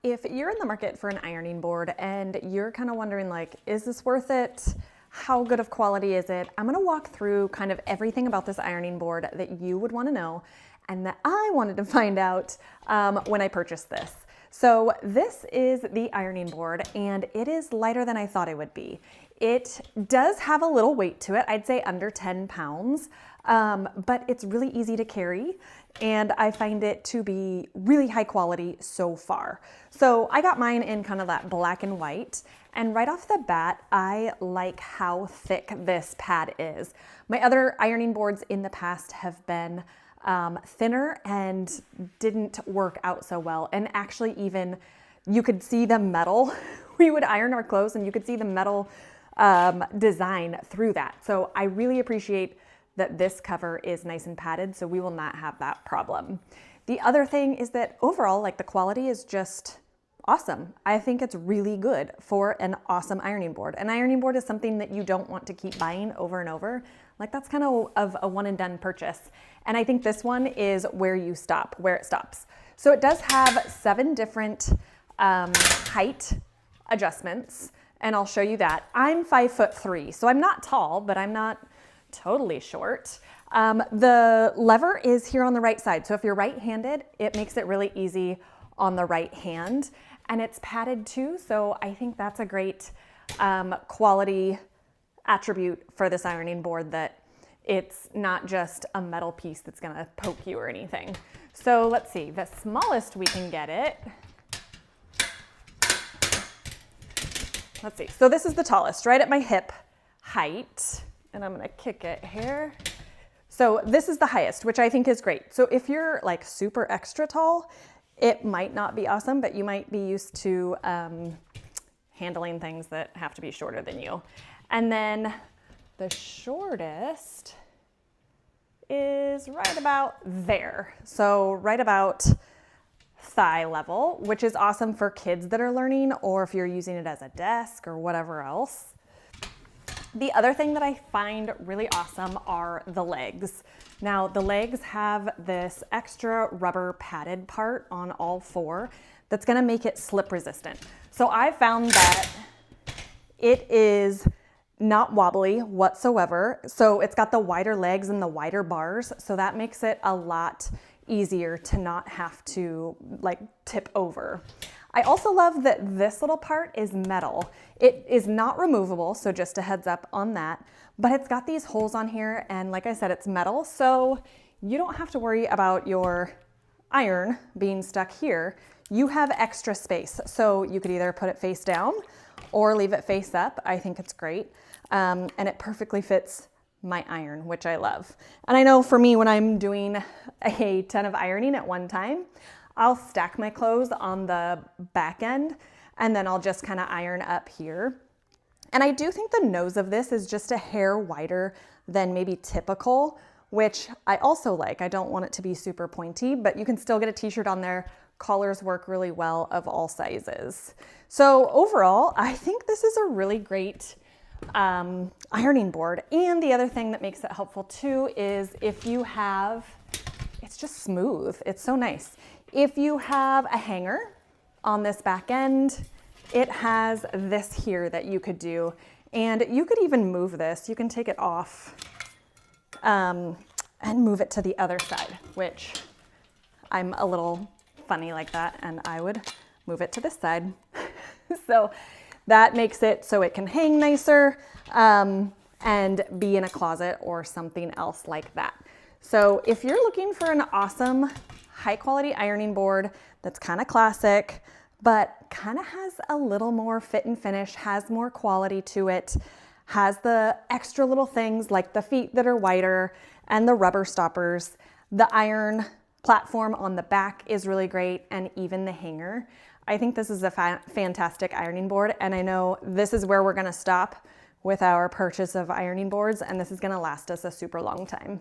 If you're in the market for an ironing board and you're kind of wondering like, is this worth it? How good of quality is it? I'm gonna walk through kind of everything about this ironing board that you would wanna know and that I wanted to find out when I purchased this. So this is the ironing board and it is lighter than I thought it would be. It does have a little weight to it, I'd say under 10 pounds, but it's really easy to carry and I find it to be really high quality so far. So I got mine in kind of that black and white, and right off the bat, I like how thick this pad is. My other ironing boards in the past have been thinner and didn't work out so well. And actually even you could see the metal. We would iron our clothes and you could see the metal design through that. So I really appreciate that this cover is nice and padded, so we will not have that problem. The other thing is that overall, like the quality is just awesome. I think it's really good for an awesome ironing board. An ironing board is something that you don't want to keep buying over and over. Like that's kind of a one and done purchase. And I think this one is where you stop, where it stops. So it does have 7 different height adjustments, and I'll show you that. I'm 5'3", so I'm not tall, but I'm not totally short. The lever is here on the right side. So if you're right-handed, it makes it really easy on the right hand, and it's padded too. So I think that's a great quality attribute for this ironing board, that it's not just a metal piece that's gonna poke you or anything. So let's see, the smallest we can get it. Let's see, so this is the tallest, right at my hip height. And I'm gonna kick it here. So this is the highest, which I think is great. So if you're like super extra tall, it might not be awesome, but you might be used to handling things that have to be shorter than you. And then the shortest is right about there. So right about thigh level, which is awesome for kids that are learning, or if you're using it as a desk or whatever else. The other thing that I find really awesome are the legs. Now the legs have this extra rubber padded part on all 4 that's gonna make it slip resistant. So I found that it is not wobbly whatsoever. So it's got the wider legs and the wider bars. So that makes it a lot easier to not have to like tip over. I also love that this little part is metal. It is not removable, so just a heads up on that, but it's got these holes on here, and like I said, it's metal, so you don't have to worry about your iron being stuck here. You have extra space, so you could either put it face down or leave it face up. I think it's great, and it perfectly fits my iron, which I love. And I know for me, when I'm doing a ton of ironing at one time, I'll stack my clothes on the back end and then I'll just kind of iron up here. And I do think the nose of this is just a hair wider than maybe typical, which I also like. I don't want it to be super pointy, but you can still get a t-shirt on there. Collars work really well of all sizes. So overall, I think this is a really great ironing board. And the other thing that makes it helpful too is if you have, it's just smooth. It's so nice. If you have a hanger on this back end, it has this here that you could do, and you could even move this. You can take it off and move it to the other side, which I'm a little funny like that, and I would move it to this side. So that makes it so it can hang nicer and be in a closet or something else like that. So if you're looking for an awesome high quality ironing board that's kind of classic, but kind of has a little more fit and finish, has more quality to it, has the extra little things like the feet that are wider and the rubber stoppers, the iron platform on the back is really great, and even the hanger. I think this is a fantastic ironing board, and I know this is where we're gonna stop with our purchase of ironing boards, and this is gonna last us a super long time.